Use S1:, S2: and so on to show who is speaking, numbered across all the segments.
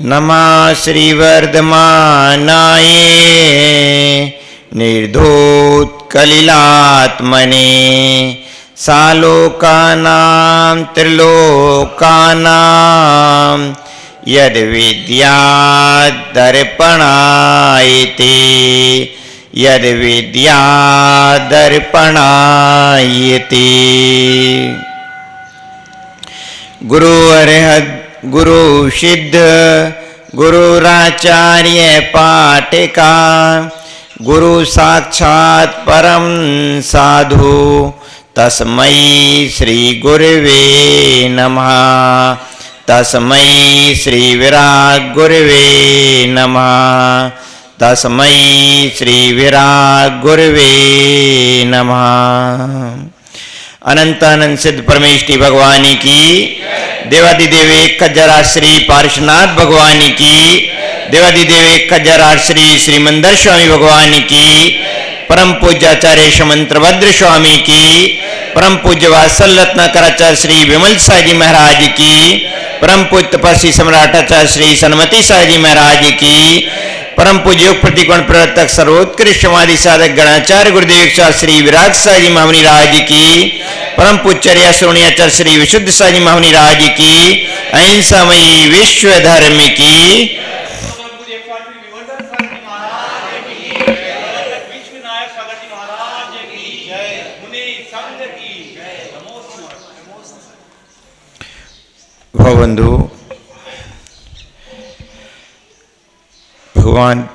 S1: नमः श्रीवर्धमानाय निर्धूतकलिलात्मने सालोकानां त्रिलोकानां यद्विद्यादर्पणायते यद्विद्यादर्पणायते। गुरु अरहत गुरु सिद्ध गुरुराचार्य पाटिका गुरु साक्षात् परम साधु तस्मै श्री गुरवे नमः। तस्मै श्री विराट गुरवे नमः। तस्मै श्री विराट गुरवे नमः। अनंतानंद सिद्ध परमेष्टि भगवानी की, देवादिदेव एक खजरा श्री पार्श्वनाथ भगवानी की, देवादिदेव एक खजरा श्री श्रीमंदर स्वामी भगवानी की, परम पूज्य आचार्य शमंत्रभद्र स्वामी की, परम पूज्य वात्सल रत्नाकराचार्य श्री विमल साई जी महाराज की, परम पूज्य तपस्वी सम्राटाचार्य श्री सन्मति साई जी महाराज की, परम पूज्य योग प्रतिकोण प्रवर्तक सर्वोत्कृष्ट समाधि साधक गणाचार्य गुरुदेव श्री विराट साई जी महामुनि राज की, परम पूज्य श्रोणियाचार्य श्री विशुद्ध साई जी महामुनि राज की, अहिंसामयी विश्व धर्म की। भवबंधु, भगवान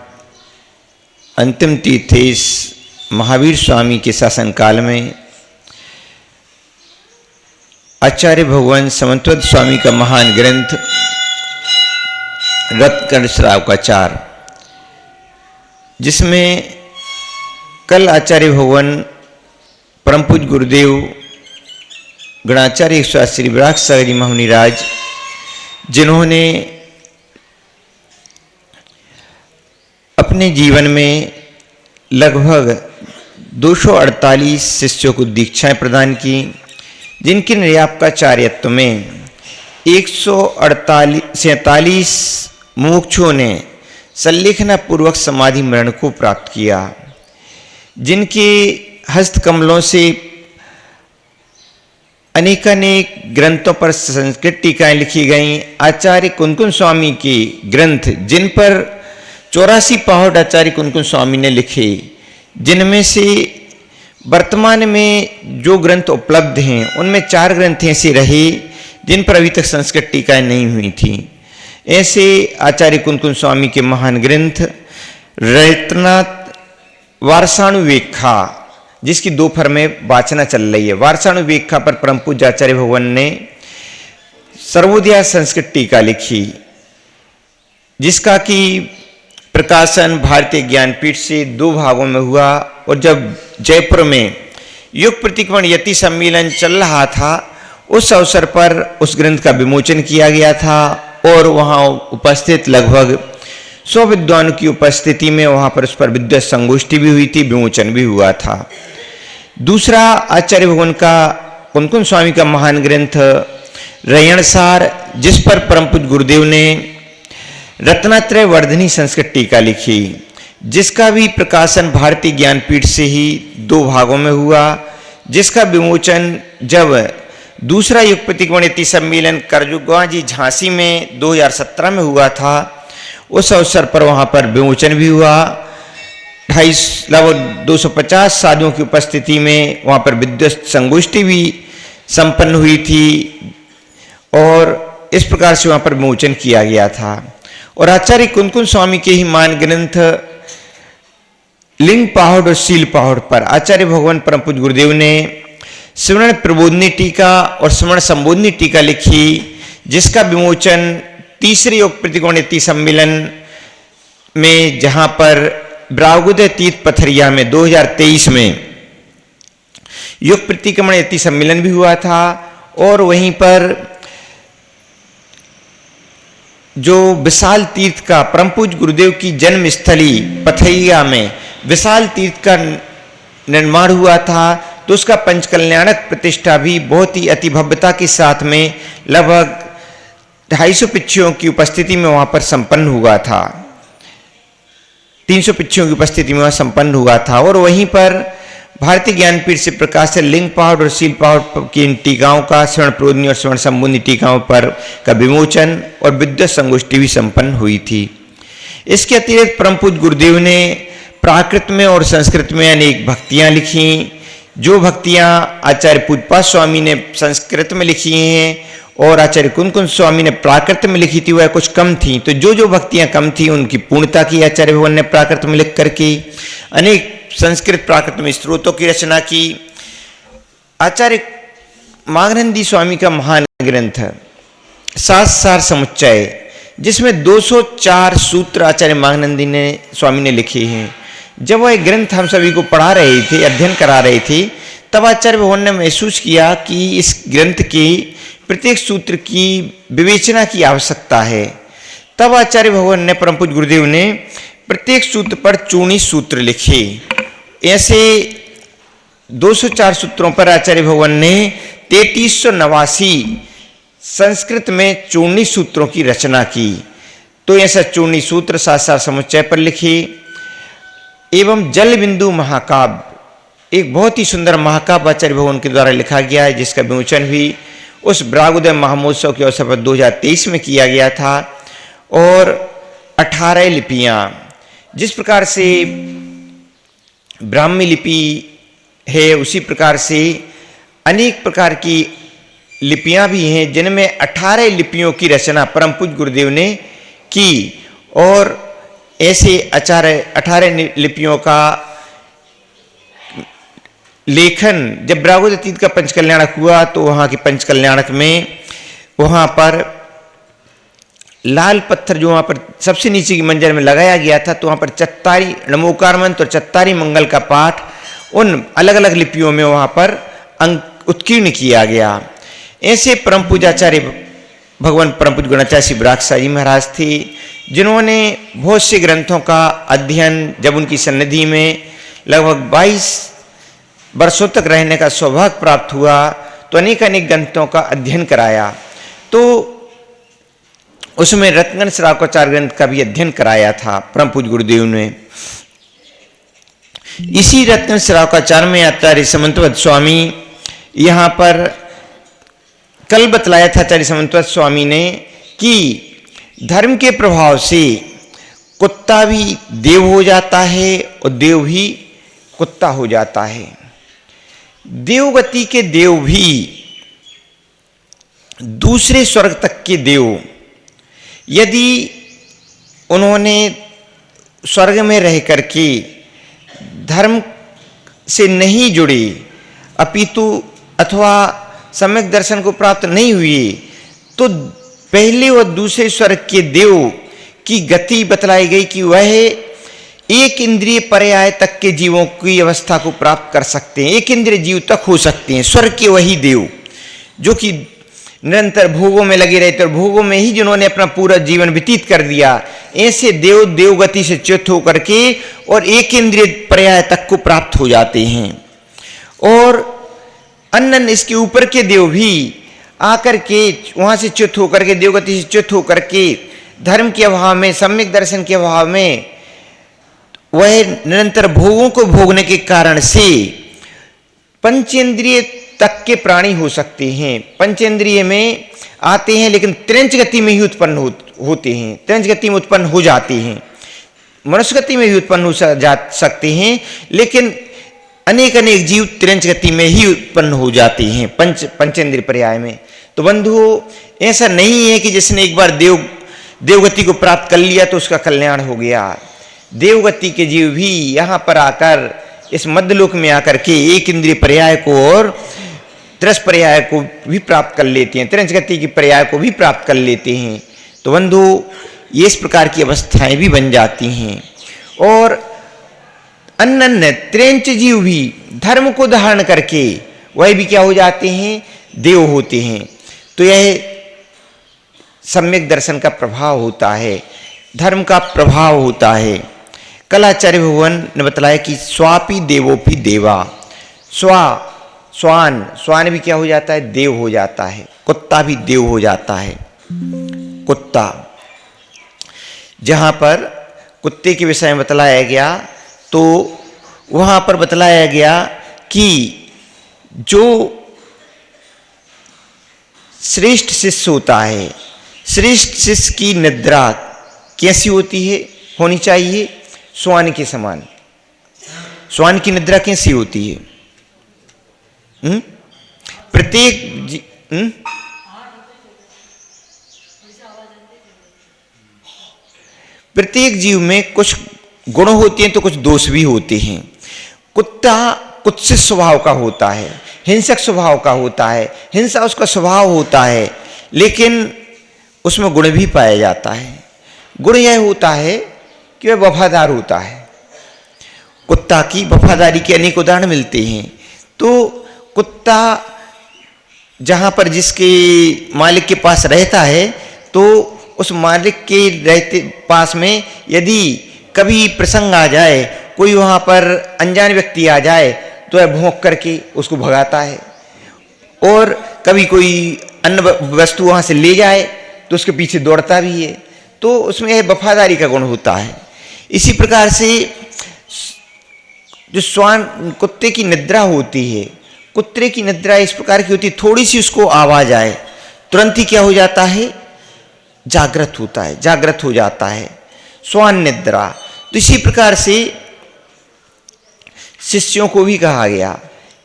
S1: अंतिम तीर्थेश महावीर स्वामी के शासन काल में आचार्य भगवान समंतवद स्वामी का महान ग्रंथ रत्नकर्ण श्राव का चार, जिसमें कल आचार्य भगवान परम पूज्य गुरुदेव गणाचार्य श्री विराट साई जी महामुनि राज, जिन्होंने अपने जीवन में लगभग 248 शिष्यों को दीक्षाएं प्रदान की, जिनके निर्यापकाचार्यत्व में 147 मुमुक्षुओं ने संलेखना पूर्वक समाधि मरण को प्राप्त किया, जिनके हस्तकमलों से अनेकानेक ग्रंथों पर संस्कृत टीकाएं लिखी गईं। आचार्य कुनकुन स्वामी के ग्रंथ, जिन पर 84 पहाड़ आचार्य कुनकुन स्वामी ने लिखे, जिनमें से वर्तमान में जो ग्रंथ उपलब्ध हैं उनमें 4 ग्रंथ ऐसे रहे जिन पर अभी तक संस्कृत टीकाएं नहीं हुई थी। ऐसे आचार्य कुनकुन स्वामी के महान ग्रंथ रत्नात वारसाणुवेखा, जिसकी 2 फर्में वाचना चल रही है। वारसाणुवेखा पर परम पूज्य आचार्य भगवान ने सर्वोदया संस्कृत टीका लिखी, जिसका कि प्रकाशन भारतीय ज्ञानपीठ से 2 भागों में हुआ। और जब जयपुर में युग प्रतिक्रमण यति सम्मेलन चल रहा था, उस अवसर पर उस ग्रंथ का विमोचन किया गया था और वहाँ उपस्थित लगभग 100 विद्वानों की उपस्थिति में वहाँ पर उस पर विद्वत संगोष्ठी भी हुई थी, विमोचन भी हुआ था। दूसरा आचार्य भगवान का कुनकुन स्वामी का महान ग्रंथ रयणसार, जिस पर परम पूज्य गुरुदेव ने रत्नात्रय वर्धनी संस्कृत टीका लिखी, जिसका भी प्रकाशन भारतीय ज्ञानपीठ से ही 2 भागों में हुआ, जिसका विमोचन जब दूसरा युग प्रतिक्रमण यति सम्मेलन करजुगवा जी झांसी में 2017 में हुआ था, उस अवसर पर वहाँ पर विमोचन भी हुआ। 250 साधुओं की उपस्थिति में वहाँ पर विद्वत संगोष्ठी भी संपन्न हुई थी और इस प्रकार से वहाँ पर विमोचन किया गया था। और आचार्य कुनकुन स्वामी के ही मान ग्रंथ लिंग पहाड़ और शील पहाड़ पर आचार्य भगवान परम पूज्य गुरुदेव ने स्मरण प्रबोधनी टीका और स्मरण संबोधनी टीका लिखी, जिसका विमोचन तीसरे योग प्रतिकोण यति सम्मेलन में, जहां पर ब्रागुदय तीर्थ पथरिया में 2023 में योग प्रतिक्रमण यति सम्मेलन भी हुआ था। और वहीं पर जो विशाल तीर्थ का परम पूज्य गुरुदेव की जन्म स्थली पथरिया में विशाल तीर्थ का निर्माण हुआ था, तो उसका पंचकल्याणक प्रतिष्ठा भी बहुत ही अति भव्यता के साथ में लगभग 250 पिच्छुओं की उपस्थिति में वहां पर संपन्न हुआ था। 300 पिच्छुओं की उपस्थिति में वह संपन्न हुआ था। और वहीं पर भारतीय ज्ञानपीठ से प्रकाशित लिंग पहाड़ और शील पहाड़ की इन टीकाओं का स्वर्ण प्रोदनी और स्वर्ण संबंधी टीकाओं पर का विमोचन और विद्वत संगोष्ठी भी संपन्न हुई थी। इसके अतिरिक्त परम पूज्य गुरुदेव ने प्राकृत में और संस्कृत में अनेक भक्तियां लिखी। जो भक्तियां आचार्य पूज्यपाद स्वामी ने संस्कृत में लिखी हैं और आचार्य कुंदकुंज स्वामी ने प्राकृत में लिखी थी, वह कुछ कम थी। तो जो भक्तियां कम थी उनकी पूर्णता की आचार्य भगवान ने प्राकृत में लिख करके अनेक संस्कृत प्राकृत में स्त्रोतों की रचना की। आचार्य माघनंदी स्वामी का महान ग्रंथ सार समुच्चय, जिसमें 204 सूत्र आचार्य माघनंदी ने स्वामी ने लिखे हैं। जब वह ग्रंथ हम सभी को पढ़ा रहे थे, अध्ययन करा रहे थे, तब आचार्य भगवान ने महसूस किया कि इस ग्रंथ के प्रत्येक सूत्र की विवेचना की आवश्यकता है। तब आचार्य भगवान ने परम पूज्य गुरुदेव ने प्रत्येक सूत्र पर 24 सूत्र लिखे। ऐसे 204 सूत्रों पर आचार्य भगवान ने 3389 संस्कृत में 24 सूत्रों की रचना की। तो ऐसा 24 सूत्र सार समुच्चय पर लिखे। एवं जल बिंदु महाकाव्य, एक बहुत ही सुंदर महाकाव्य आचार्य भगवान के द्वारा लिखा गया है, जिसका विमोचन भी उस ब्रागोदय महामहोत्सव के अवसर पर 2023 में किया गया था। और 18 लिपियां, जिस प्रकार से ब्राह्मी लिपि है उसी प्रकार से अनेक प्रकार की लिपियां भी हैं, जिनमें 18 लिपियों की रचना परम पूज्य गुरुदेव ने की। और ऐसे 18 लिपियों का लेखन जब ब्रागोदय का पंचकल्याणक हुआ, तो वहां के पंचकल्याणक में वहां पर लाल पत्थर जो वहां पर सबसे नीचे की मंजर में लगाया गया था, तो वहां पर चत्तारी नमोकार मंत्र और चत्तारी मंगल का पाठ उन अलग अलग लिपियों में वहां पर उत्कीर्ण किया गया। ऐसे परम पूज्याचार्य भगवान परम पूज्य गुणाचार्य श्री बरागसाई महाराज थे, जिन्होंने बहुत से ग्रंथों का अध्ययन, जब उनकी सन्निधि में लगभग 22 वर्षों तक रहने का सौभाग्य प्राप्त हुआ, तो अनेक ग्रंथों का अध्ययन कराया। तो उसमें रत्नगण श्रावकाचार्य ग्रंथ का भी अध्ययन कराया था परम पूज्य गुरुदेव ने। इसी रत्नगण श्रावकाचार्य में आचार्य समंतवत स्वामी यहाँ पर कल बतलाया था आचार्य समंतवत स्वामी ने कि धर्म के प्रभाव से कुत्ता भी देव हो जाता है और देव भी कुत्ता हो जाता है। देवगति के देव भी दूसरे स्वर्ग तक के देव, यदि उन्होंने स्वर्ग में रह करके धर्म से नहीं जुड़े, अपितु अथवा सम्यक दर्शन को प्राप्त नहीं हुए, तो पहले और दूसरे स्वर्ग के देव की गति बतलाई गई कि वह एक इंद्रिय पर्याय तक के जीवों की अवस्था को प्राप्त कर सकते हैं, एक इंद्रिय जीव तक हो सकते हैं। स्वर्ग के वही देव जो कि निरंतर भोगों में लगे रहते और भोगों में ही जिन्होंने अपना पूरा जीवन व्यतीत कर दिया, ऐसे देव देवगति से च्युत होकर के और एक इंद्रिय पर्याय तक को प्राप्त हो जाते हैं। और अन्य इसके ऊपर के देव भी आकर के वहां से च्युत होकर के, देवगति से च्युत होकर के धर्म के अभाव में, सम्यक दर्शन के अभाव में, वह निरंतर भोगों को भोगने के कारण से पंचेंद्रिय तक के प्राणी हो सकते हैं। पंचेंद्रिय में आते हैं लेकिन त्रिंच गति में ही उत्पन्न होते हैं, त्रिंच गति में उत्पन्न हो जाते हैं। मनुष्य गति में भी उत्पन्न हो सकते हैं, लेकिन अनेक जीव त्रिंच गति में ही उत्पन्न हो जाते हैं पंचेंद्रिय पर्याय में। तो बंधुओं, ऐसा नहीं है कि जिसने एक बार देवगति को प्राप्त कर लिया तो उसका कल्याण हो गया। देवगति के जीव भी यहाँ पर आकर, इस मध्यलोक में आकर के एक इंद्रिय पर्याय को और त्रस पर्याय को भी प्राप्त कर लेते हैं, त्रिंच गति की पर्याय को भी प्राप्त कर लेते हैं। तो बंधु, ये इस प्रकार की अवस्थाएं भी बन जाती हैं। और अन्य त्रिंच जीव भी धर्म को धारण करके वह भी क्या हो जाते हैं, देव होते हैं। तो यह सम्यक दर्शन का प्रभाव होता है, धर्म का प्रभाव होता है। कल आचार्य भगवान ने बतलाया कि स्वापी देवोपि देवा, स्वान भी क्या हो जाता है, देव हो जाता है, कुत्ता भी देव हो जाता है। कुत्ता। जहां पर कुत्ते के विषय में बतलाया गया तो वहां पर बतलाया गया कि जो श्रेष्ठ शिष्य होता है, श्रेष्ठ शिष्य की निद्रा कैसी होती है, होनी चाहिए? श्वान के समान। श्वान की निद्रा कैसी होती है? प्रत्येक जीव में कुछ गुण होते हैं तो कुछ दोष भी होते हैं। कुत्ता कुत्सित स्वभाव का होता है, हिंसक स्वभाव का होता है, हिंसा उसका स्वभाव होता है, लेकिन उसमें गुण भी पाया जाता है। गुण यह होता है कि वह वफादार होता है। कुत्ता की वफादारी के अनेक उदाहरण मिलते हैं। तो कुत्ता जहां पर जिसके मालिक के पास रहता है तो उस मालिक के रहते पास में यदि कभी प्रसंग आ जाए, कोई वहां पर अनजान व्यक्ति आ जाए तो वह भौंक करके उसको भगाता है, और कभी कोई अन्य वस्तु वहां से ले जाए तो उसके पीछे दौड़ता भी है। तो उसमें यह वफादारी का गुण होता है। इसी प्रकार से जो श्वान कुत्ते की निद्रा होती है, कुत्ते की निद्रा इस प्रकार की होती है, थोड़ी सी उसको आवाज आए तुरंत ही क्या हो जाता है? जागृत होता है, जागृत हो जाता है, श्वान निद्रा। तो इसी प्रकार से शिष्यों को भी कहा गया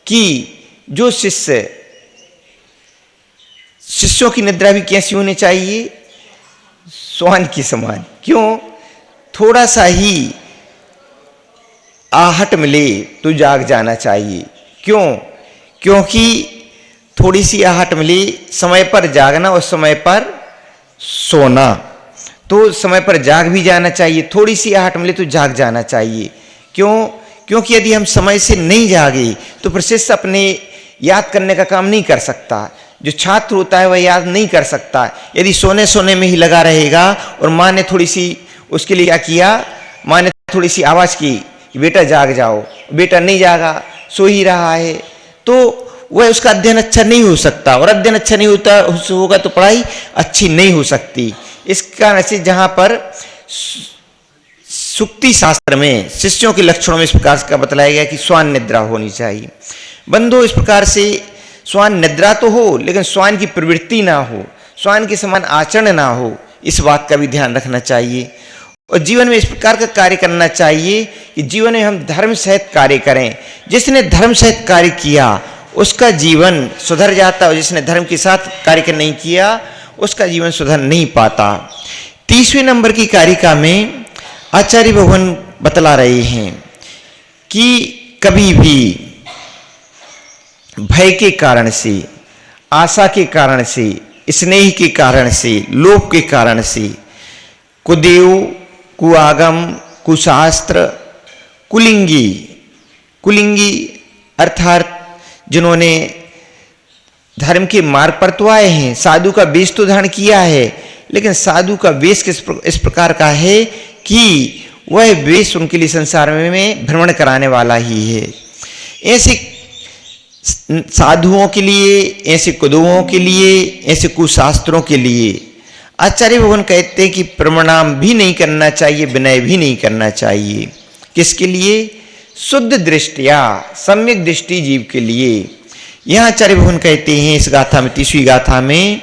S1: कि जो शिष्यों की निद्रा भी कैसी होनी चाहिए? श्वान के समान। क्यों? थोड़ा सा ही आहट मिले तो जाग जाना चाहिए। क्यों? क्योंकि थोड़ी सी आहट मिली, समय पर जागना और समय पर सोना, तो समय पर जाग भी जाना चाहिए। थोड़ी सी आहट मिले तो जाग जाना चाहिए। क्यों? क्योंकि यदि हम समय से नहीं जागे तो फिर शिष्य अपने याद करने का काम नहीं कर सकता। जो छात्र होता है वह याद नहीं कर सकता। यदि सोने सोने में ही लगा रहेगा और माँ ने थोड़ी सी उसके लिए क्या किया, माँ ने थोड़ी सी आवाज़ की कि बेटा जाग जाओ, बेटा नहीं जागा, सो ही रहा है, तो वह उसका अध्ययन अच्छा नहीं हो सकता, और अध्ययन अच्छा नहीं होता होगा तो पढ़ाई अच्छी नहीं हो सकती। इस कारण से जहाँ पर सुक्ति शास्त्र में शिष्यों के लक्षणों में इस प्रकार का बतलाया गया कि श्वान निद्रा होनी चाहिए। बंधु, इस प्रकार से श्वान निद्रा तो हो लेकिन श्वान की प्रवृत्ति ना हो, श्वान के समान आचरण ना हो, इस बात का भी ध्यान रखना चाहिए। और जीवन में इस प्रकार का कार्य करना चाहिए कि जीवन में हम धर्म सहित कार्य करें। जिसने धर्म सहित कार्य किया उसका जीवन सुधर जाता, और जिसने धर्म के साथ कार्य नहीं किया उसका जीवन सुधर नहीं पाता। 30वें नंबर की कारिका में आचार्य भगवान बतला रहे हैं कि कभी भी भय के कारण से, आशा के कारण से, स्नेह के कारण से, लोभ के कारण से कुदेव, कुआगम, कुशास्त्र, कुलिंगी अर्थात जिन्होंने धर्म के मार्ग पर तो आए हैं, साधु का वेश तो धारण किया है, लेकिन साधु का वेश इस प्रकार का है कि वह वेश उनके लिए संसार में भ्रमण कराने वाला ही है। ऐसे साधुओं के लिए, ऐसे कुदुओं के लिए, ऐसे कुशास्त्रों के लिए आचार्य भगवान कहते हैं कि प्रणाम भी नहीं करना चाहिए, विनय भी नहीं करना चाहिए। किसके लिए? शुद्ध दृष्टिया, सम्यक दृष्टि जीव के लिए। यह आचार्य भगवान कहते हैं इस गाथा में, 30वीं गाथा में,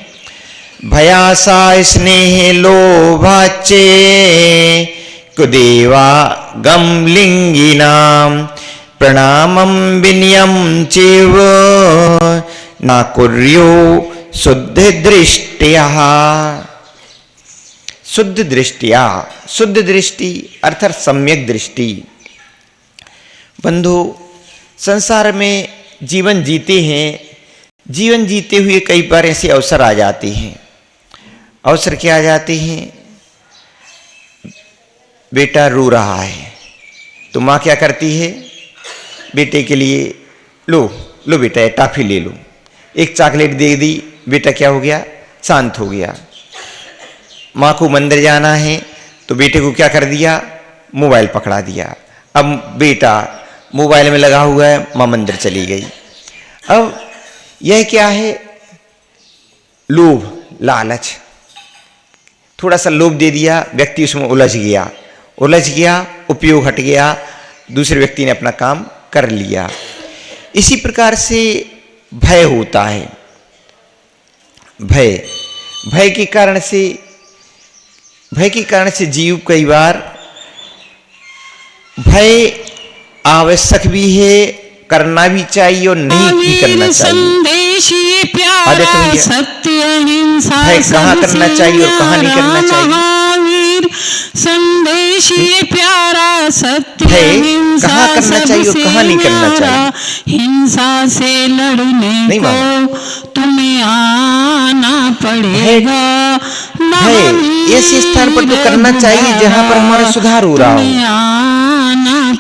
S1: भयासा स्नेह लोभाचे कुदेवा गमलिंगिनाम प्रणामम विनयम चैव न कुर्यो शुद्ध दृष्टिया। शुद्ध दृष्टिया, शुद्ध दृष्टि अर्थात सम्यक दृष्टि। बंधु, संसार में जीवन जीते हैं, जीवन जीते हुए कई बार ऐसे अवसर आ जाते हैं। अवसर क्या आ जाते हैं? बेटा रो रहा है तो माँ क्या करती है? बेटे के लिए लो बेटा टॉफी ले लो, एक चॉकलेट दे दी, बेटा क्या हो गया? शांत हो गया। माँ को मंदिर जाना है तो बेटे को क्या कर दिया? मोबाइल पकड़ा दिया। अब बेटा मोबाइल में लगा हुआ है, माँ मंदिर चली गई। अब यह क्या है? लोभ, लालच। थोड़ा सा लोभ दे दिया, व्यक्ति उसमें उलझ गया, उपयोग हट गया, दूसरे व्यक्ति ने अपना काम कर लिया। इसी प्रकार से भय होता है। भय के कारण से जीव कई बार, भय आवश्यक भी है, करना भी चाहिए और नहीं भी करना चाहिए। भय कहाँ करना चाहिए और कहाँ नहीं करना चाहिए।
S2: संदेशी प्यारा सत्य
S1: कहाँ करना चाहिए और कहाँ नहीं करना चाहिए।
S2: हिंसा से लड़ने को तुम्हें आना पड़ेगा।
S1: भय ऐसे स्थान पर तो करना चाहिए जहाँ पर हमारा सुधार हो रहा हो,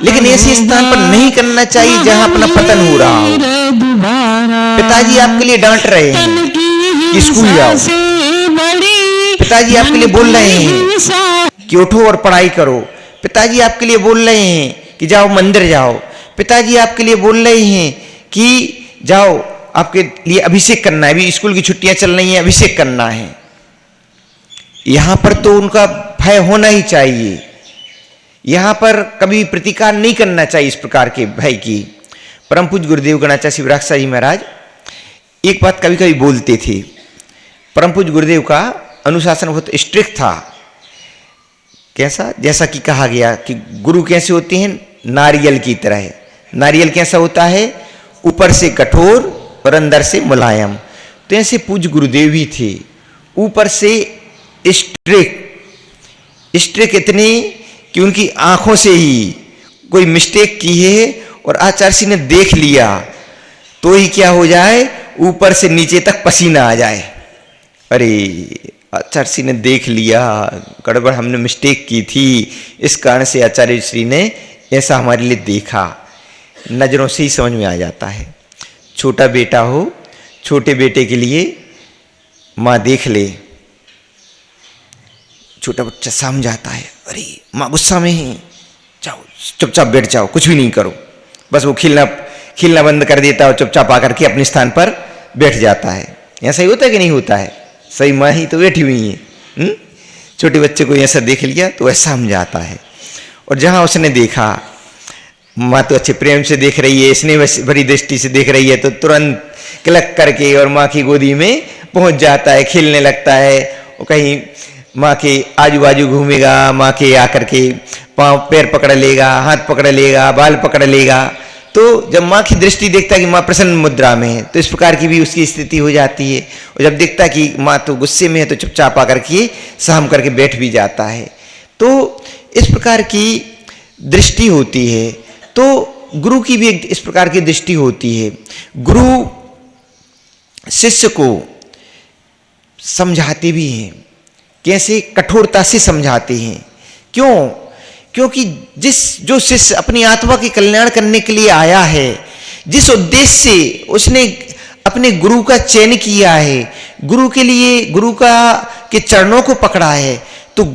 S1: लेकिन ऐसे स्थान पर नहीं करना चाहिए जहाँ अपना पतन हो रहा हो। पिताजी आपके लिए डांट रहे हैं कि स्कूल जाओ, पिताजी आपके लिए बोल रहे हैं कि उठो और पढ़ाई करो, पिताजी आपके लिए बोल रहे हैं कि जाओ मंदिर जाओ, पिताजी आपके लिए बोल रहे हैं कि जाओ आपके लिए अभिषेक करना है, अभी स्कूल की छुट्टियां चल रही हैं, अभिषेक करना है। यहां पर तो उनका भय होना ही चाहिए, यहां पर कभी प्रतिकार नहीं करना चाहिए इस प्रकार के भय की। परम पूज्य गुरुदेव गणाचार्य शिवराक्षा जी महाराज एक बात कभी कभी बोलते थे। परम पूज्य गुरुदेव का अनुशासन बहुत स्ट्रिक्ट था। कैसा? जैसा कि कहा गया कि गुरु कैसे होते हैं, नारियल की तरह। नारियल कैसा होता है? ऊपर से कठोर और अंदर से मुलायम। तो ऐसे पूज्य गुरुदेव ही थे, ऊपर से स्ट्रिक्ट इतने कि उनकी आंखों से ही कोई मिस्टेक की है और आचार्य जी ने देख लिया तो ही क्या हो जाए, ऊपर से नीचे तक पसीना आ जाए। अरे आचार्य श्री ने देख लिया, गड़बड़, हमने मिस्टेक की थी, इस कारण से आचार्य श्री ने ऐसा हमारे लिए देखा। नजरों से ही समझ में आ जाता है। छोटा बेटा हो, छोटे बेटे के लिए माँ देख ले, छोटा बच्चा समझ जाता है, अरे माँ गुस्सा में है, जाओ चुपचाप बैठ जाओ, कुछ भी नहीं करो। बस वो खिलना बंद कर देता है और चुपचाप आकर के अपने स्थान पर बैठ जाता है। ऐसा ही होता है कि नहीं होता है? सही माँ ही तो बैठी हुई है। छोटे बच्चे को ऐसा देख लिया तो ऐसा समझ आता है। और जहां उसने देखा माँ तो अच्छे प्रेम से देख रही है, इसने बड़ी दृष्टि से देख रही है, तो तुरंत क्लक करके और माँ की गोदी में पहुंच जाता है, खेलने लगता है। और कहीं माँ के आजू बाजू घूमेगा, माँ के आकर के पाँव पैर पकड़ लेगा, हाथ पकड़ लेगा, बाल पकड़ लेगा। तो जब माँ की दृष्टि देखता है कि माँ प्रसन्न मुद्रा में है, तो इस प्रकार की भी उसकी स्थिति हो जाती है। और जब देखता है कि माँ तो गुस्से में है, तो चुपचाप आकर के सहम करके बैठ भी जाता है। तो इस प्रकार की दृष्टि होती है। तो गुरु की भी एक इस प्रकार की दृष्टि होती है। गुरु शिष्य को समझाते भी हैं, कैसे? कठोरता से समझाते हैं। क्यों? क्योंकि जो शिष्य अपनी आत्मा के कल्याण करने के लिए आया है, जिस उद्देश्य से उसने अपने गुरु का चयन किया है, गुरु के लिए गुरु के चरणों को पकड़ा है, तो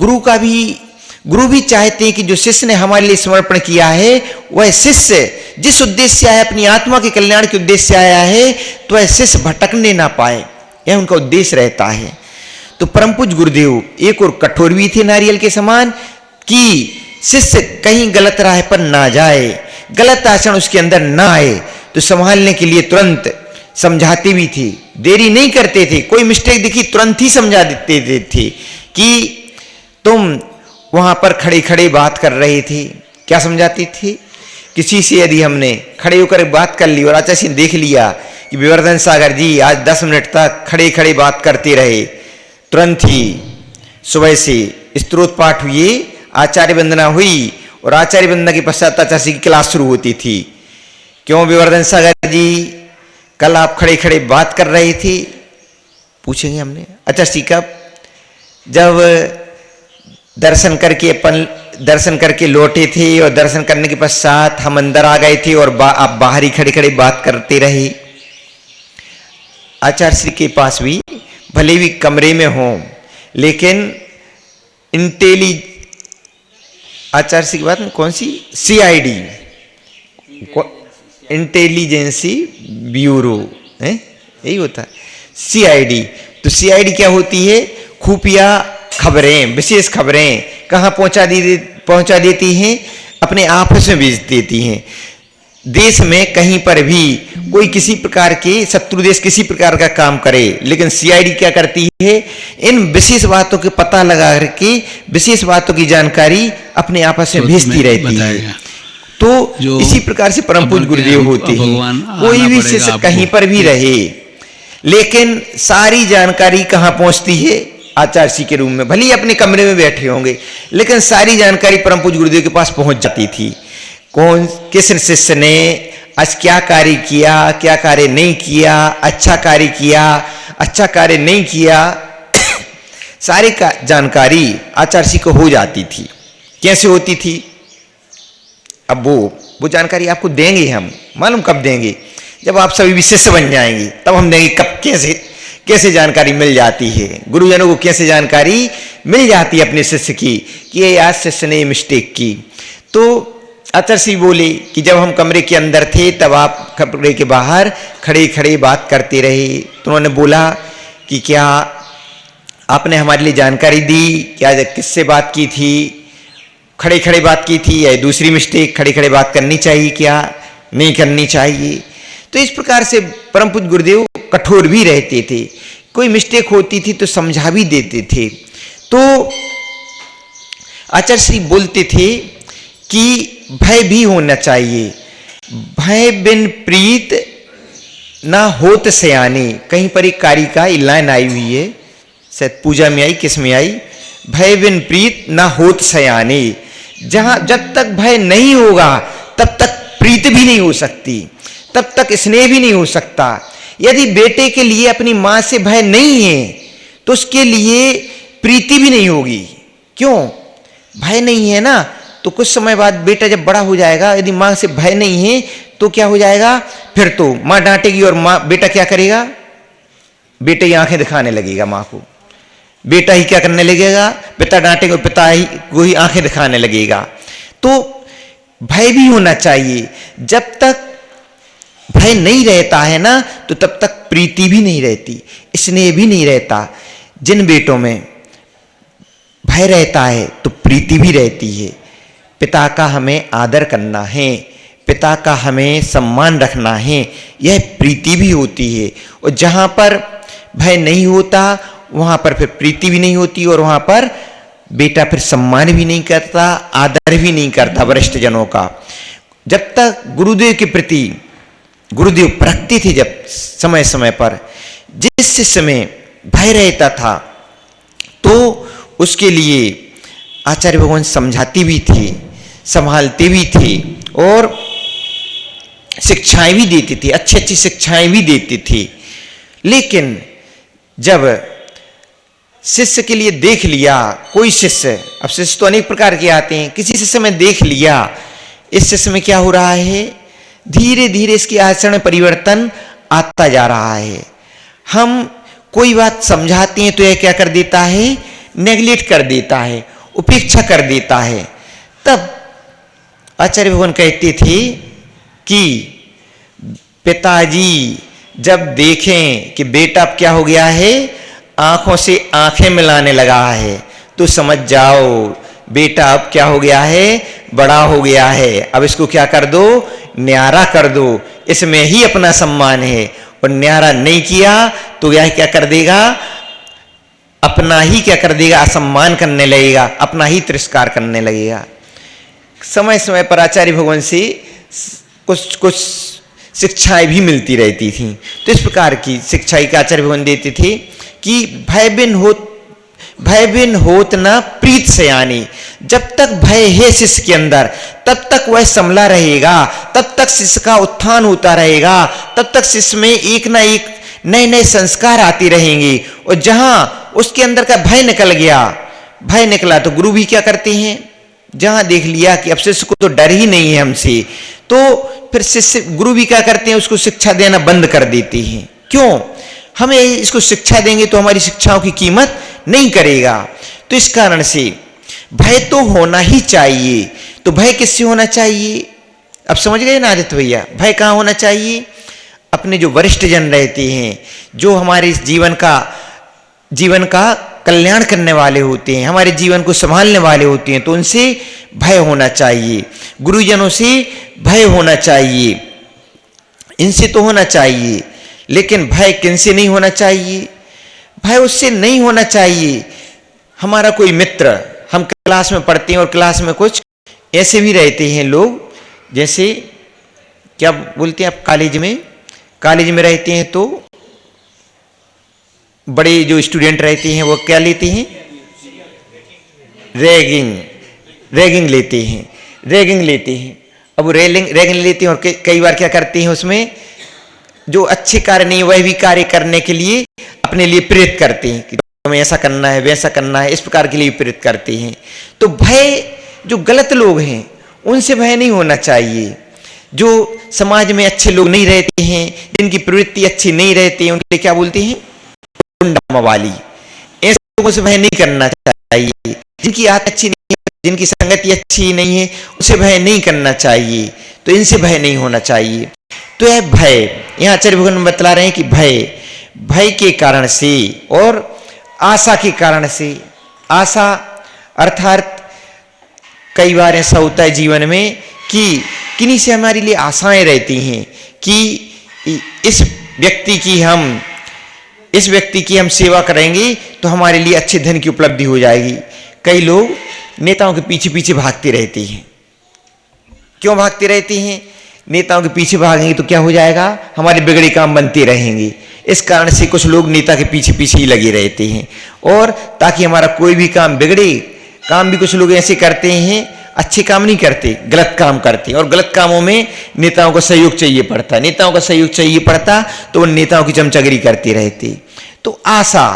S1: गुरु भी चाहते हैं कि जो शिष्य ने हमारे लिए समर्पण किया है, वह शिष्य जिस उद्देश्य से आया, अपनी आत्मा के कल्याण के उद्देश्य से आया है, तो वह शिष्य भटकने ना पाए, यह उनका उद्देश्य रहता है। तो परम पूज्य गुरुदेव एक और कठोर भी थे नारियल के समान, कि शिष्य कहीं गलत राह पर ना जाए, गलत आचरण उसके अंदर ना आए, तो संभालने के लिए तुरंत समझाते भी थे, देरी नहीं करते थे। कोई मिस्टेक दिखी तुरंत ही समझा देते थे कि तुम वहां पर खड़े खड़े बात कर रहे थे। क्या समझाते थे? किसी से यदि हमने खड़े होकर बात कर ली और आचार्य जी ने देख लिया कि विवर्धन सागर जी आज 10 मिनट तक खड़े खड़े बात करते रहे, तुरंत ही सुबह से स्तोत्र पाठ हुए, आचार्य वंदना हुई, और आचार्य वंदना के पश्चात आचार्य जी की क्लास शुरू होती थी। क्यों विवर्धन सागर जी, कल आप खड़े खड़े बात कर रहे थे? पूछेंगे हमने। आचार्य जी कब? जब दर्शन करके लौटे थे, और दर्शन करने के पश्चात हम अंदर आ गए थे और आप बाहर ही खड़े खड़े बात करते रहे। आचार्य श्री के पास भी भले भी कमरे में हो, लेकिन आचार्य श्री की बात में कौन सी? CID, इंटेलिजेंसी ब्यूरो है, यही होता है CID। तो CID क्या होती है? खुफिया खबरें, विशेष खबरें कहाँ पहुंचा देती हैं? अपने आपस में भेज देती हैं। देश में कहीं पर भी कोई किसी प्रकार के शत्रु देश किसी प्रकार का काम करे, लेकिन सीआईडी क्या करती है? इन विशेष बातों के पता लगा करके विशेष बातों की जानकारी अपने आपस में भेजती रहती है। तो इसी प्रकार से परम पूज्य गुरुदेव होते हैं। कोई भी शिष्य कहीं पर भी रहे, लेकिन सारी जानकारी कहाँ पहुंचती है? आचार्य श्री के रूम में। भले ही अपने कमरे में बैठे होंगे, लेकिन सारी जानकारी परम पूज्य गुरुदेव के पास पहुंच जाती थी। कौन किस शिष्य ने आज क्या कार्य किया, क्या कार्य नहीं किया, अच्छा कार्य किया, अच्छा कार्य नहीं किया, सारी जानकारी आचार्य श्री को हो जाती थी। कैसे होती थी? अब वो जानकारी आपको देंगे हम, मालूम कब देंगे? जब आप सभी भी शिष्य बन जाएंगे, तब हम देंगे कब कैसे जानकारी मिल जाती है। गुरुजनों को कैसे जानकारी मिल जाती है अपने शिष्य की कि ये आज शिष्य ने मिस्टेक की। तो आचार्य श्री बोले कि जब हम कमरे के अंदर थे तब आप कमरे के बाहर खड़े खड़े बात करते रहे। तो उन्होंने बोला कि क्या आपने हमारे लिए जानकारी दी? क्या किससे बात की थी? खड़े खड़े बात की थी या दूसरी मिस्टेक? खड़े खड़े बात करनी चाहिए, क्या नहीं करनी चाहिए? तो इस प्रकार से परम पूज्य गुरुदेव कठोर भी रहते थे। कोई मिस्टेक होती थी तो समझा भी देते थे। तो आचार्य श्री बोलते थे कि भय भी होना चाहिए। भय बिन प्रीत ना होत सयाने। कहीं पर एक कारी का लाइन आई हुई है, शायद पूजा में आई, किस में आई? भय बिन प्रीत ना होत सयाने। जहां जब तक भय नहीं होगा तब तक प्रीत भी नहीं हो सकती, तब तक स्नेह भी नहीं हो सकता। यदि बेटे के लिए अपनी मां से भय नहीं है तो उसके लिए प्रीति भी नहीं होगी। क्यों? भय नहीं है ना, तो कुछ समय बाद बेटा जब बड़ा हो जाएगा, यदि मां से भय नहीं है तो क्या हो जाएगा? फिर तो मां डांटेगी और बेटा क्या करेगा? बेटे ही आंखें दिखाने लगेगा मां को। बेटा ही क्या करने लगेगा? पिता डांटेगा, पिता ही को ही आंखें दिखाने लगेगा। तो भय भी होना चाहिए। जब तक भय नहीं रहता है ना, तो तब तक प्रीति भी नहीं रहती, स्नेह भी नहीं रहता। जिन बेटों में भय रहता है तो प्रीति भी रहती है। पिता का हमें आदर करना है, पिता का हमें सम्मान रखना है, यह प्रीति भी होती है। और जहाँ पर भय नहीं होता वहाँ पर फिर प्रीति भी नहीं होती, और वहाँ पर बेटा फिर सम्मान भी नहीं करता, आदर भी नहीं करता वरिष्ठ जनों का। जब तक गुरुदेव के प्रति गुरुदेव परखते थे, जब समय समय पर जिस शिष्य में भय रहता था तो उसके लिए आचार्य भगवान समझाते भी थे, संभालते भी थे और शिक्षाएं भी देते थे, अच्छी अच्छी शिक्षाएं भी देते थे। लेकिन जब शिष्य के लिए देख लिया, कोई शिष्य, अब शिष्य तो अनेक प्रकार के आते हैं, किसी शिष्य में देख लिया इस शिष्य में क्या हो रहा है, धीरे धीरे इसके आचरण में परिवर्तन आता जा रहा है। हम कोई बात समझाते हैं तो यह क्या कर देता है, नेग्लेक्ट कर देता है, उपेक्षा कर देता है। तब आचार्य भगवान कहते थे कि पिताजी जब देखें कि बेटा अब क्या हो गया है, आंखों से आंखें मिलाने लगा है, तो समझ जाओ बेटा अब क्या हो गया है, बड़ा हो गया है। अब इसको क्या कर दो, न्यारा कर दो, इसमें ही अपना सम्मान है। और न्यारा नहीं किया तो यह क्या कर देगा, अपना ही क्या कर देगा, असम्मान करने लगेगा, अपना ही तिरस्कार करने लगेगा। समय समय पर आचार्य भगवान से कुछ शिक्षाएं भी मिलती रहती थी। तो इस प्रकार की शिक्षाएं का आचार्य भगवान देते थे कि भय बिन होत ना प्रीत सयानी। जब तक भय है शिष्य के अंदर तब तक वह संभला रहेगा, तब तक शिष्य का उत्थान होता रहेगा, तब तक शिष्य में एक ना एक नए नए संस्कार आते रहेंगे। और जहां उसके अंदर का भय निकल गया, भय निकला तो गुरु भी क्या करते हैं, जहां देख लिया कि अब शिष्य को तो डर ही नहीं है हमसे, तो फिर शिष्य गुरु भी क्या करते हैं, उसको शिक्षा देना बंद कर देते हैं। क्यों? हमें इसको शिक्षा देंगे तो हमारी शिक्षाओं की कीमत नहीं करेगा। तो इस कारण से भय तो होना ही चाहिए। तो भय किससे होना चाहिए, अब समझ गए ना आदित्य भैया? भय कहाँ होना चाहिए? अपने जो वरिष्ठ जन रहते हैं, जो हमारे जीवन का कल्याण करने वाले होते हैं, हमारे जीवन को संभालने वाले होते हैं, तो उनसे भय होना चाहिए, गुरुजनों से भय होना चाहिए, इनसे तो होना चाहिए। लेकिन भय किनसे नहीं होना चाहिए? भय उससे नहीं होना चाहिए। हमारा कोई मित्र, हम क्लास में पढ़ते हैं और क्लास में कुछ ऐसे भी रहते हैं लोग, जैसे क्या बोलते हैं आप, कॉलेज में रहते हैं तो बड़े जो स्टूडेंट रहते हैं वो क्या लेते हैं? रैगिंग लेते हैं। अब वो रैगिंग लेते हैं और कई बार क्या करते हैं, उसमें जो अच्छे कार्य नहीं वह भी कार्य करने के लिए अपने लिए प्रेरित करते हैं कि हमें ऐसा करना है, वैसा करना है, इस प्रकार के लिए प्रेरित करते हैं। तो भय, जो गलत लोग हैं उनसे भय नहीं होना चाहिए। जो समाज में अच्छे लोग नहीं रहते हैं, जिनकी प्रवृत्ति अच्छी नहीं रहती है, उनके लिए क्या बोलते हैं? गुंडा मवाली। ऐसे लोगों से भय नहीं करना चाहिए। जिनकी आदत अच्छी नहीं है, जिनकी संगति अच्छी नहीं है, उनसे भय नहीं करना चाहिए। तो इनसे भय नहीं होना चाहिए। तो यह भय, यहाँ आचार्य भगवान बतला रहे हैं कि भय के कारण से और आशा के कारण से, आशा अर्थात कई बार ऐसा होता है जीवन में कि किन्हीं से हमारे लिए आशाएं रहती हैं कि इस व्यक्ति की हम सेवा करेंगे तो हमारे लिए अच्छे धन की उपलब्धि हो जाएगी। कई लोग नेताओं के पीछे पीछे भागते रहते हैं। क्यों भागते रहते हैं? नेताओं के पीछे भागेंगे तो क्या हो जाएगा? हमारे बिगड़े काम बनते रहेंगे। इस कारण से कुछ लोग नेता के पीछे पीछे ही लगे रहते हैं, और ताकि हमारा कोई भी काम बिगड़े, काम भी कुछ लोग ऐसे करते हैं, अच्छे काम नहीं करते, गलत काम करते हैं, और गलत कामों में नेताओं का सहयोग चाहिए पड़ता, तो उन नेताओं की चमचागिरी करते रहते। तो आशा,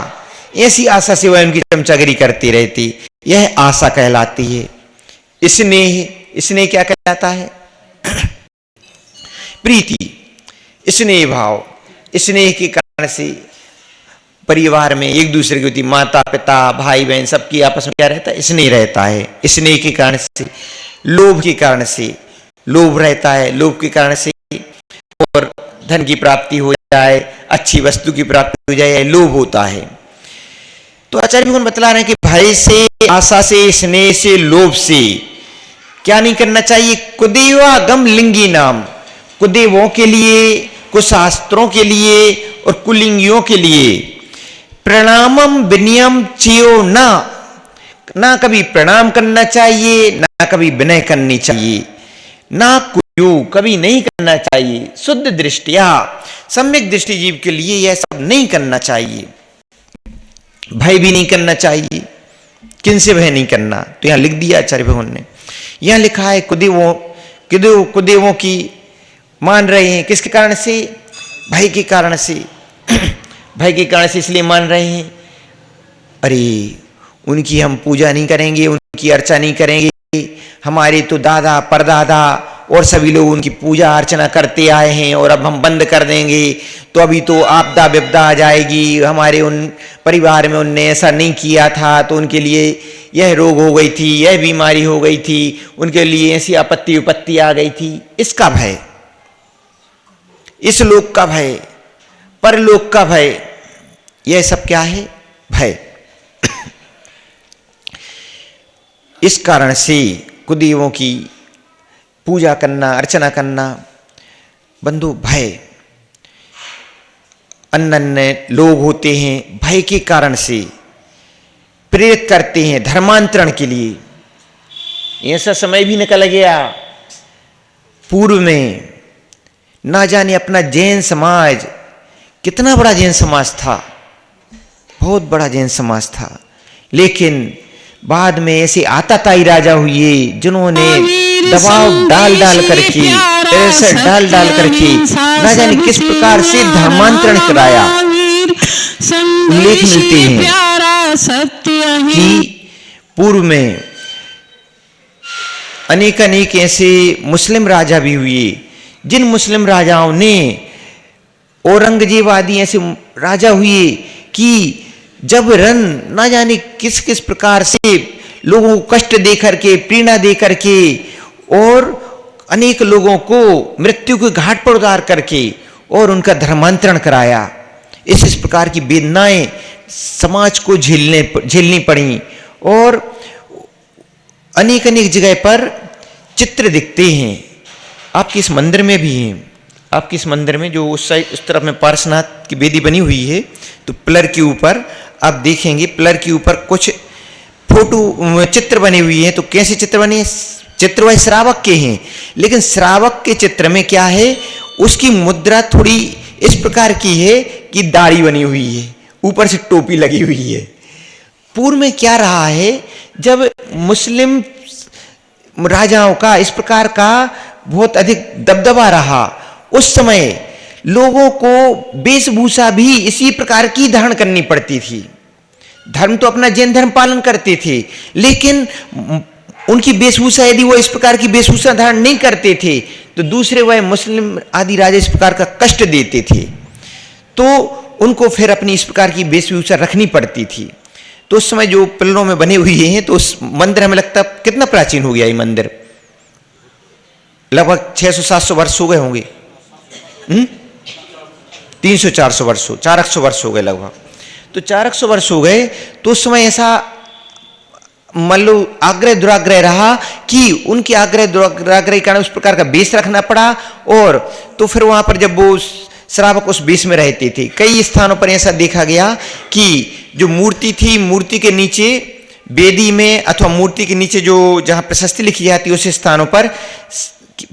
S1: ऐसी आशा से वह उनकी चमचागिरी करती रहती, यह आशा कहलाती है। स्नेह क्या कहलाता है? प्रीति, स्नेह भाव। स्नेह के कारण से परिवार में एक दूसरे के प्रति, माता पिता भाई बहन सबकी आपस में क्या रहता है? स्नेह रहता है। स्नेह के कारण से, लोभ के कारण से लोभ रहता है, लोभ के कारण से और धन की प्राप्ति हो जाए, अच्छी वस्तु की प्राप्ति हो जाए, लोभ होता है। तो आचार्य भगवान बतला रहे हैं कि भय से, आशा से, स्नेह से, लोभ से क्या नहीं करना चाहिए? कुदेवागम लिंगी नाम, कुदेवों के लिए, कुशास्त्रों के लिए और कुलिंगियों के लिए प्रणामम विनयम चियो ना कभी प्रणाम करना चाहिए, ना कभी विनय करनी चाहिए, ना कुयो कभी नहीं करना चाहिए। शुद्ध दृष्टिया, सम्यक दृष्टि जीव के लिए यह सब नहीं करना चाहिए। भय भी नहीं करना चाहिए। किनसे भय नहीं करना? तो यहां लिख दिया आचार्य भगवान ने। यहां लिखा है कुदेवों की मान रहे हैं। किसके कारण से? भय के कारण से। भय के कारण से इसलिए मान रहे हैं, अरे उनकी हम पूजा नहीं करेंगे, उनकी अर्चा नहीं करेंगे, हमारे तो दादा परदादा और सभी लोग उनकी पूजा अर्चना करते आए हैं और अब हम बंद कर देंगे तो अभी तो आपदा विपदा आ जाएगी, हमारे उन परिवार में उनने ऐसा नहीं किया था तो उनके लिए यह रोग हो गई थी, यह बीमारी हो गई थी, उनके लिए ऐसी आपत्ति विपत्ति आ गई थी। इसका भय, इस लोक का भय, परलोक का भय, यह सब क्या है? भय। इस कारण से कुदेवों की पूजा करना, अर्चना करना, बंधु भय। अन्य लोग होते हैं भय के कारण से प्रेरित करते हैं धर्मांतरण के लिए। ऐसा समय भी निकल गया पूर्व में, ना जाने अपना जैन समाज कितना बड़ा जैन समाज था, बहुत बड़ा जैन समाज था, लेकिन बाद में ऐसे आताताई राजा हुए जिन्होंने दबाव डाल करके, प्रेशर डाल करके ना जाने किस प्रकार से धर्मांतरण कराया। उल्लेख मिलते हैं कि पूर्व में अनेक ऐसे मुस्लिम राजा भी हुए, जिन मुस्लिम राजाओं ने, औरंगजेब आदि ऐसे राजा हुए कि जब ना जाने किस किस प्रकार से लोगों को कष्ट दे करके, पीड़ा दे करके और अनेक लोगों को मृत्यु के घाट पर उतार करके और उनका धर्मांतरण कराया। इस प्रकार की वेदनाएं समाज को झेलनी पड़ी और अनेक अनेक जगह पर चित्र दिखते हैं। आपके इस मंदिर में भी हैं, आपके इस मंदिर में जो उस साइड उस तरफ में पार्श्वनाथ की वेदी बनी हुई है, तो पिलर के ऊपर आप देखेंगे, पिलर के ऊपर कुछ फोटो चित्र बने हुए हैं। तो कैसे चित्र बने? चित्र वह श्रावक के हैं, लेकिन श्रावक के चित्र में क्या है, उसकी मुद्रा थोड़ी इस प्रकार की है कि दाढ़ी बनी हुई है, ऊपर से टोपी लगी हुई है। पूर्व में क्या रहा है, जब मुस्लिम राजाओं का इस प्रकार का बहुत अधिक दबदबा रहा, उस समय लोगों को वेशभूषा भी इसी प्रकार की धारण करनी पड़ती थी। धर्म तो अपना जैन धर्म पालन करते थे, लेकिन उनकी वेशभूषा यदि वो इस प्रकार की वेशभूषा धारण नहीं करते थे तो दूसरे वह मुस्लिम आदि राजा इस प्रकार का कष्ट देते थे, तो उनको फिर अपनी इस प्रकार की वेशभूषा रखनी पड़ती थी। तो उस समय जो पिलरों में बने हुए हैं, तो उस मंदिर हमें लगता है कितना प्राचीन हो गया ये मंदिर, लगभग 600-700 वर्ष हो गए होंगे, 300-400 वर्ष, 400 वर्ष हो गए लगभग। तो 400 वर्ष हो गए, तो उस समय ऐसा मान लो आग्रह दुराग्रह रहा कि उनके आग्रह दुराग्रह के कारण उस प्रकार का वेश रखना पड़ा। और तो फिर वहां पर जब वो श्रावक उस वेश में रहते थे, कई स्थानों पर ऐसा देखा गया कि जो मूर्ति थी, मूर्ति के नीचे वेदी में अथवा मूर्ति के नीचे जो जहां प्रशस्ति लिखी जाती है उस स्थानों पर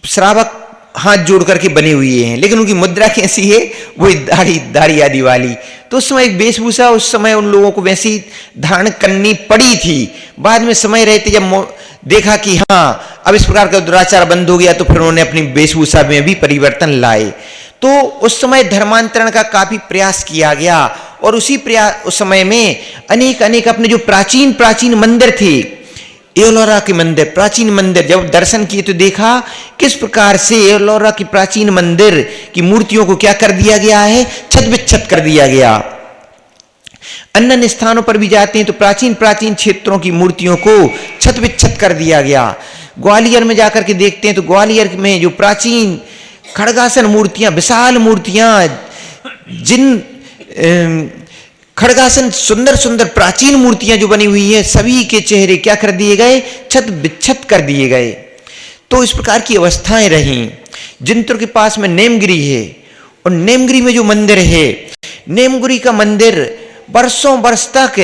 S1: श्रावक हाथ जोड़ करके बने हुए हैं, लेकिन उनकी मुद्रा कैसी है, वही दाढ़ी आदि वाली। तो उस समय एक वेशभूषा उस समय उन लोगों को वैसी धारण करनी पड़ी थी। बाद में समय रहते जब देखा कि हाँ अब इस प्रकार का दुराचार बंद हो गया, तो फिर उन्होंने अपनी वेशभूषा में भी परिवर्तन लाए। तो उस समय धर्मांतरण का काफी प्रयास किया गया, और उसी प्रयास उस समय में अनेक अपने जो प्राचीन मंदिर थे, एलोरा के मंदिर, प्राचीन मंदिर जब दर्शन किए तो देखा किस प्रकार से एलोरा की प्राचीन मंदिर की मूर्तियों को क्या कर दिया गया है, छत विच्छत कर दिया गया। अन्य स्थानों पर भी जाते हैं तो प्राचीन क्षेत्रों की मूर्तियों को छत विच्छत कर दिया गया। ग्वालियर में जाकर के देखते हैं तो ग्वालियर में जो प्राचीन खड़गासन मूर्तियां, विशाल मूर्तियां, जिन खड़गासन सुंदर प्राचीन मूर्तियां जो बनी हुई है, सभी के चेहरे क्या कर दिए गए, छत विच्छत कर दिए गए। तो इस प्रकार की अवस्थाएं रहीं। जिंतुर के पास में नेमगिरी है, और नेमगिरी में जो मंदिर है, नेमगिरी का मंदिर वर्षों वर्ष तक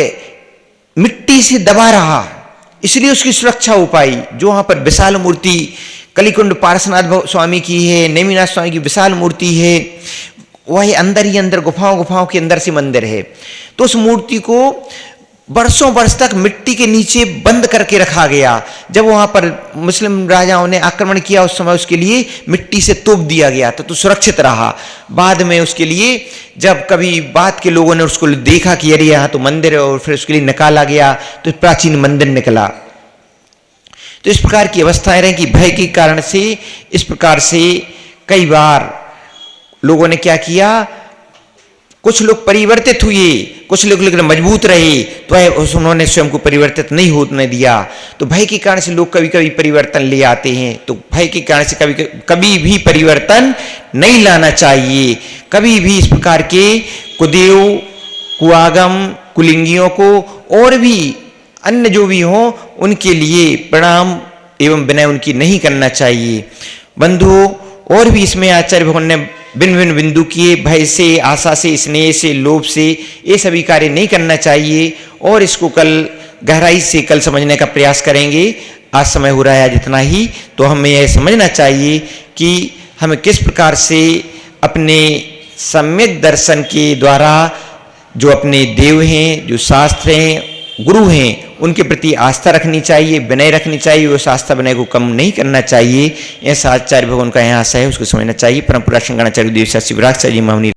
S1: मिट्टी से दबा रहा, इसलिए उसकी सुरक्षा हो पाई। जो वहां पर विशाल मूर्ति कलिकुंड पार्श्वनाथ स्वामी की है, नेमिनाथ स्वामी की विशाल मूर्ति है, वही अंदर ही अंदर गुफाओं के अंदर से मंदिर है। तो उस मूर्ति को वर्षों वर्ष तक मिट्टी के नीचे बंद करके रखा गया। जब वहां पर मुस्लिम राजाओं ने आक्रमण किया उस समय उसके लिए मिट्टी से तोप दिया गया तो सुरक्षित रहा। बाद में उसके लिए जब कभी बाद के लोगों ने उसको देखा कि अरे यहाँ तो मंदिर है, और फिर उसके लिए निकाला गया तो प्राचीन मंदिर निकला। तो इस प्रकार की अवस्थाएं रही कि भय के कारण से इस प्रकार से कई बार लोगों ने क्या किया, कुछ लोग परिवर्तित हुए, कुछ लोग लेकिन मजबूत रहे, तो उन्होंने स्वयं को परिवर्तित नहीं होने दिया। तो भय के कारण से लोग कभी कभी परिवर्तन ले आते हैं। तो भय के कारण से कभी भी परिवर्तन नहीं लाना चाहिए। कभी भी इस प्रकार के कुदेव, कुआगम, कुलिंगियों को और भी अन्य जो भी हो उनके लिए प्रणाम एवं विनय उनकी नहीं करना चाहिए। बंधुओं, और भी इसमें आचार्य भगवान ने भिन्न भिन्न बिंदु किए। भय से, आशा से, स्नेह से, लोभ से ये सभी कार्य नहीं करना चाहिए, और इसको कल गहराई से कल समझने का प्रयास करेंगे। आज समय हो रहा है आज इतना ही। तो हमें यह समझना चाहिए कि हमें किस प्रकार से अपने सम्यक दर्शन के द्वारा जो अपने देव हैं, जो शास्त्र हैं, गुरु हैं, उनके प्रति आस्था रखनी चाहिए, विनय रखनी चाहिए, उस आस्था विनय को कम नहीं करना चाहिए। ऐसा आचार्य भगवान का यहाँ आशा है, उसको समझना चाहिए। परम पुरुष शंकराचार्य देव शास्त्री विराट जी महामुनि